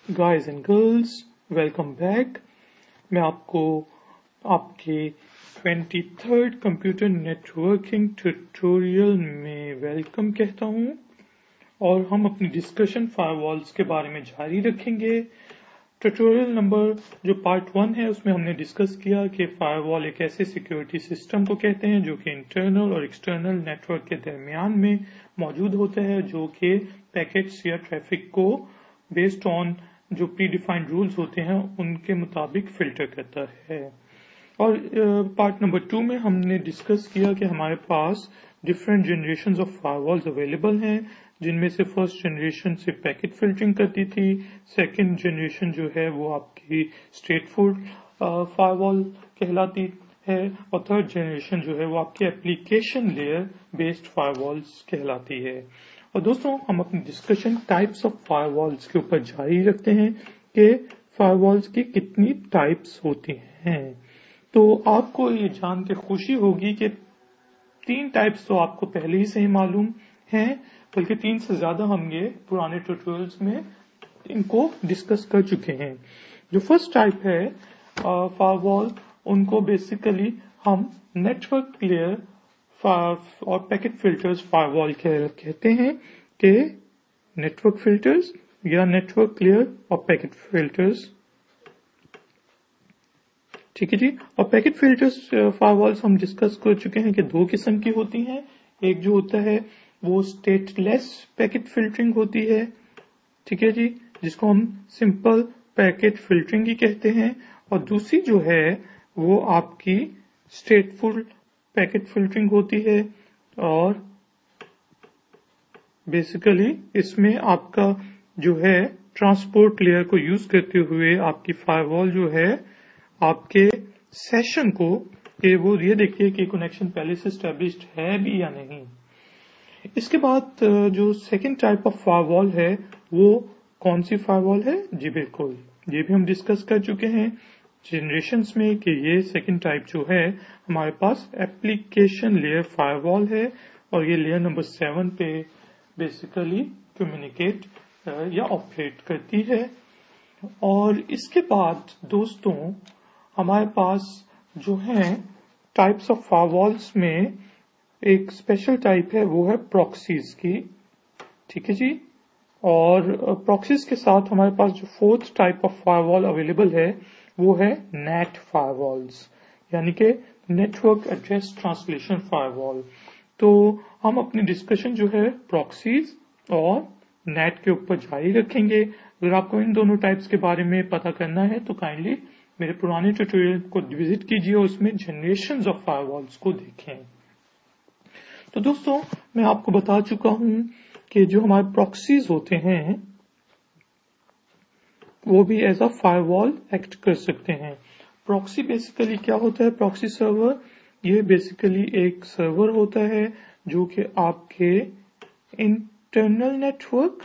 Guys and girls, welcome back. मैं आपको आपके 23rd कंप्यूटर नेटवर्किंग ट्यूटोरियल में वेलकम कहता हूं और हम अपनी डिस्कशन फायरवॉल्स के बारे में जारी रखेंगे। ट्यूटोरियल नंबर जो पार्ट 1 है उसमें हमने डिस्कस किया कि फायरवॉल एक ऐसे सिक्योरिटी सिस्टम को कहते हैं जो कि इंटरनल और एक्सटर्नल नेटवर्क के दरमियान में मौजूद होता है, जो कि पैकेट्स या ट्रैफिक को बेस्ड ऑन जो प्री डिफाइंड रूल्स होते हैं उनके मुताबिक फिल्टर करता है। और पार्ट नंबर 2 में हमने डिस्कस किया कि हमारे पास different generation of firewalls available हैं, जिनमें से फर्स्ट जनरेशन से पैकेट फिल्टरिंग करती थी, सेकंड जनरेशन जो है वो आपकी स्ट्रेटफॉरवर्ड फायरवॉल कहलाती है और थर्ड जनरेशन जो है वो आपकी एप्लीकेशन लेयर बेस्ड फायरवॉल्स कहलाती है। और दोस्तों, हम अपनी डिस्कशन टाइप्स ऑफ फायरवॉल्स के ऊपर जारी रखते हैं कि फायरवॉल्स की कितनी टाइप्स होती हैं। तो आपको ये जान के खुशी होगी कि 3 टाइप्स तो आपको पहले ही से ही मालूम हैं, बल्कि 3 से ज्यादा हम ये पुराने ट्यूटोरियल्स में इनको डिस्कस कर चुके हैं। जो फर्स्ट टाइप है फायरवॉल, उनको बेसिकली हम नेटवर्क लेयर और पैकेट फिल्टर्स फायरवॉल कहते हैं कि नेटवर्क फिल्टर्स या नेटवर्क लेयर और पैकेट फिल्टर्स। ठीक है जी। और पैकेट फिल्टर्स फायरवॉल्स हम डिस्कस कर चुके हैं कि 2 किस्म की होती हैं। एक जो होता है वो स्टेटलेस पैकेट फिल्टरिंग होती है, ठीक है जी, जिसको हम सिंपल पैकेट फिल्टरिंग ही कहते हैं। और दूसरी जो है वो आपकी स्टेटफुल पैकेट फिल्टरिंग होती है और बेसिकली इसमें आपका जो है ट्रांसपोर्ट लेयर को यूज करते हुए आपकी फायरवॉल जो है आपके सेशन को कि वो ये देखिए कि कनेक्शन पहले से एस्टेब्लिश्ड है भी या नहीं। इसके बाद जो सेकंड टाइप ऑफ फायरवॉल है वो कौन सी फायरवॉल है? जी बिल्कुल, ये भी हम डिस्कस कर चुके हैं जनरेशंस में कि ये सेकंड टाइप जो है हमारे पास एप्लीकेशन लेयर फायरवॉल है और ये लेयर नंबर 7 पे बेसिकली कम्युनिकेट या ऑपरेट करती है। और इसके बाद दोस्तों हमारे पास जो है टाइप्स ऑफ फायरवॉल्स में एक स्पेशल टाइप है, वो है प्रॉक्सीज की। ठीक है जी। और प्रॉक्सीज के साथ हमारे पास जो fourth type of firewall available है वो है नेट फायरवॉल्स, यानी कि नेटवर्क एड्रेस ट्रांसलेशन फायरवॉल। तो हम अपनी डिस्कशन जो है प्रॉक्सीज और नेट के ऊपर जारी रखेंगे। अगर आपको इन दोनों टाइप्स के बारे में पता करना है तो काइंडली मेरे पुराने ट्यूटोरियल को विजिट कीजिए, उसमें जनरेशंस ऑफ फायरवॉल्स को देखें। तो दोस्तों, मैं आपको बता चुका हूं कि जो हमारे प्रॉक्सीज होते हैं वो भी एज अ फायरवॉल एक्ट कर सकते हैं। प्रॉक्सी बेसिकली क्या होता है? प्रॉक्सी सर्वर ये बेसिकली एक सर्वर होता है जो कि आपके इंटरनल नेटवर्क,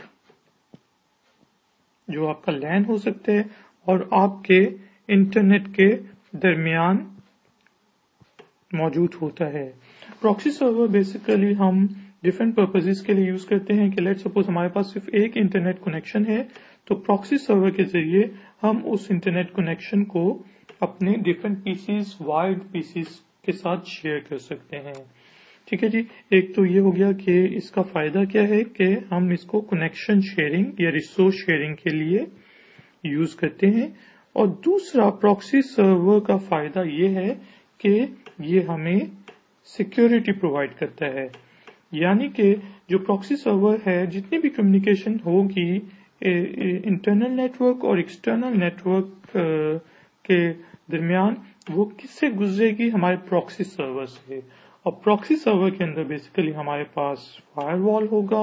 जो आपका लैन हो सकता है, और आपके इंटरनेट के दरमियान मौजूद होता है। प्रॉक्सी सर्वर बेसिकली हम डिफरेंट पर्पसेस के लिए यूज करते हैं कि लेट्स सपोज हमारे पास सिर्फ एक इंटरनेट कनेक्शन है, तो प्रॉक्सी सर्वर के जरिए हम उस इंटरनेट कनेक्शन को अपने डिफरेंट पीसीज, वायर्ड पीसीज के साथ शेयर कर सकते हैं। ठीक है जी। एक तो ये हो गया कि इसका फायदा क्या है कि हम इसको कनेक्शन शेयरिंग या रिसोर्स शेयरिंग के लिए यूज करते हैं। और दूसरा प्रॉक्सी सर्वर का फायदा ये है कि ये हमें सिक्योरिटी प्रोवाइड करता है, यानी कि जो प्रॉक्सी सर्वर है जितनी भी कम्युनिकेशन होगी इंटरनल नेटवर्क और एक्सटर्नल नेटवर्क के दरमियान वो किससे गुजरेगी? हमारे प्रॉक्सी सर्वर से। और प्रॉक्सी सर्वर के अंदर बेसिकली हमारे पास फायरवॉल होगा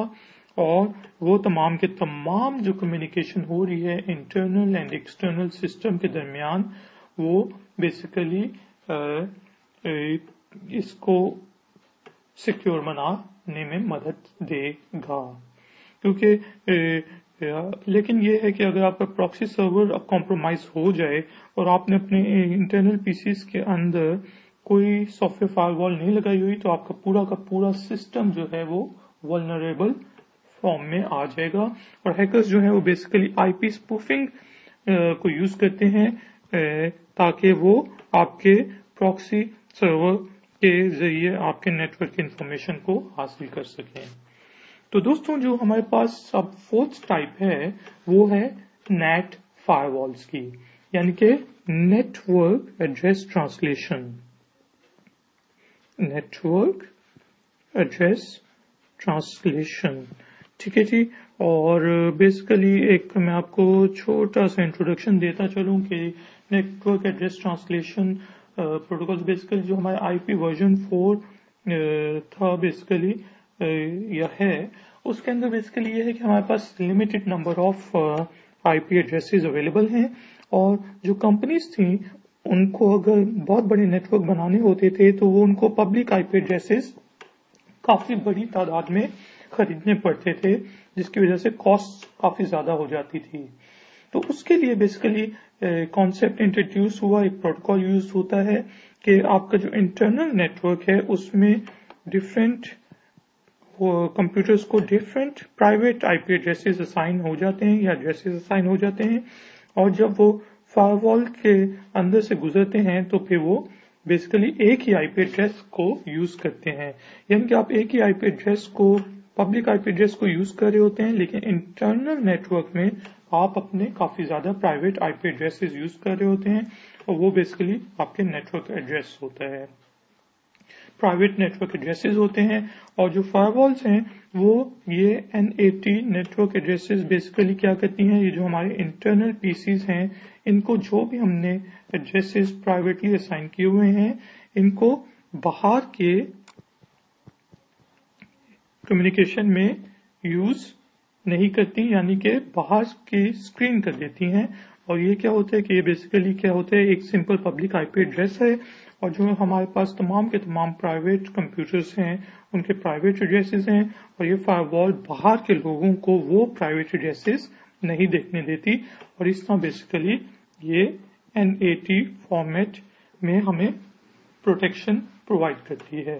और वो तमाम के तमाम जो कम्युनिकेशन हो रही है इंटरनल एंड एक्सटर्नल सिस्टम के दरमियान वो बेसिकली इसको सिक्योर बनाने में मदद देगा। क्योंकि लेकिन ये है कि अगर आपका प्रॉक्सी सर्वर अब कॉम्प्रोमाइज हो जाए और आपने अपने इंटरनल पीसीज के अंदर कोई सॉफ्टवेयर फायरवॉल नहीं लगाई हुई, तो आपका पूरा का पूरा सिस्टम जो है वो वल्नरेबल फॉर्म में आ जाएगा। और हैकर्स जो है वो बेसिकली आईपी स्पूफिंग को यूज करते हैं ताकि वो आपके प्रॉक्सी सर्वर के जरिए आपके नेटवर्क की इंफॉर्मेशन को हासिल कर सकें। तो दोस्तों जो हमारे पास अब फोर्थ टाइप है वो है नेट फायरवॉल्स की, यानी कि network address translation. Network address translation, ठीक है जी। और बेसिकली एक मैं आपको छोटा सा इंट्रोडक्शन देता चलूं कि network address translation protocol basically जो हमारे आईपी वर्जन 4 था बेसिकली यह है, उसके अंदर बेसिकली ये है कि हमारे पास limited number of IP addresses available हैं और जो कंपनीज थी उनको अगर बहुत बड़े नेटवर्क बनाने होते थे तो वो उनको पब्लिक आईपी एड्रेसेस काफी बड़ी तादाद में खरीदने पड़ते थे, जिसकी वजह से कॉस्ट काफी ज्यादा हो जाती थी। तो उसके लिए बेसिकली कॉन्सेप्ट इंट्रोड्यूस हुआ, एक प्रोटोकॉल यूज होता है कि आपका जो इंटरनल नेटवर्क है उसमें डिफरेंट कंप्यूटर्स को different private IP addresses assign हो जाते हैं या एड्रेसेस असाइन हो जाते हैं, और जब वो फायरवॉल के अंदर से गुजरते हैं तो फिर वो बेसिकली एक ही आईपी एड्रेस को यूज करते हैं। यानी कि आप एक ही आईपी एड्रेस को, पब्लिक आईपी एड्रेस को यूज कर रहे होते हैं, लेकिन इंटरनल नेटवर्क में आप अपने काफी ज्यादा प्राइवेट आईपी एड्रेसेस यूज कर रहे होते हैं और वो बेसिकली आपके नेटवर्क एड्रेस होता है, प्राइवेट नेटवर्क एड्रेसेस होते हैं। और जो फायरवॉल्स हैं वो ये NAT नेटवर्क एड्रेसेस बेसिकली क्या करती हैं, ये जो हमारे इंटरनल पीसीज हैं इनको जो भी हमने एड्रेसेस प्राइवेटली असाइन किए हुए हैं इनको बाहर के कम्युनिकेशन में यूज नहीं करती, यानी कि बाहर की स्क्रीन कर देती हैं। और ये क्या होता है कि ये बेसिकली क्या होता है, एक सिंपल पब्लिक आईपी एड्रेस है और जो हमारे पास तमाम के तमाम प्राइवेट कंप्यूटर्स हैं उनके प्राइवेट एड्रेसेस हैं, और ये फायरवॉल बाहर के लोगों को वो प्राइवेट एड्रेसेस नहीं देखने देती, और इस तरह बेसिकली ये NAT फॉर्मेट में हमें प्रोटेक्शन प्रोवाइड करती है।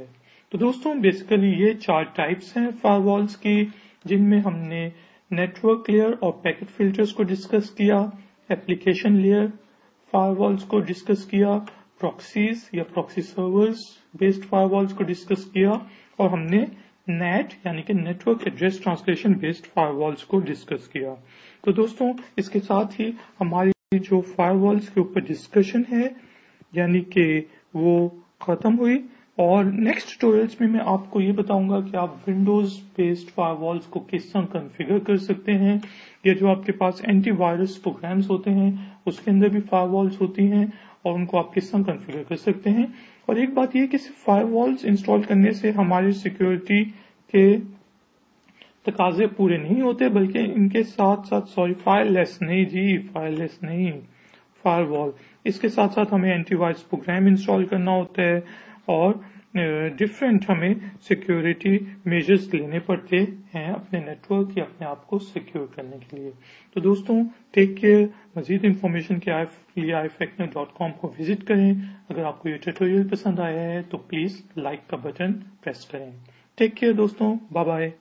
तो दोस्तों बेसिकली ये 4 टाइप्स हैं फायरवॉल्स की, जिनमें हमने नेटवर्क लेयर और पैकेट फिल्टर्स को डिस्कस किया, एप्लीकेशन लेयर फायरवॉल्स को डिस्कस किया, प्रॉक्सीज या प्रॉक्सी सर्वर्स बेस्ड फायरवॉल्स को डिस्कस किया, और हमने नेट यानी कि network address translation based firewalls को डिस्कस किया। तो दोस्तों इसके साथ ही हमारी जो फायरवॉल्स के ऊपर डिस्कशन है यानी कि वो खत्म हुई, और नेक्स्ट ट्यूटोरियल्स में मैं आपको ये बताऊंगा कि आप विंडोज बेस्ड फायरवॉल्स को किस तरह कॉन्फ़िगर कर सकते हैं, या जो आपके पास एंटीवायरस प्रोग्राम्स होते हैं उसके अंदर भी फायरवॉल्स होती हैं और उनको आप किस तरह कॉन्फ़िगर कर सकते हैं। और एक बात ये कि सिर्फ फायरवॉल्स इंस्टॉल करने से हमारी सिक्योरिटी के तकाजे पूरे नहीं होते, बल्कि इनके साथ साथ फायरलेस नहीं फायरवॉल, इसके साथ साथ हमें एंटीवायरस प्रोग्राम इंस्टॉल करना होता है और डिफरेंट हमें सिक्योरिटी मेजर्स लेने पड़ते हैं अपने नेटवर्क या अपने आप को सिक्योर करने के लिए। तो दोस्तों टेक केयर। मजीद इंफॉर्मेशन के लिए ifactner.com को विजिट करें। अगर आपको ये ट्यूटोरियल पसंद आया है तो प्लीज लाइक का बटन प्रेस करें। टेक केयर दोस्तों, बाय बाय।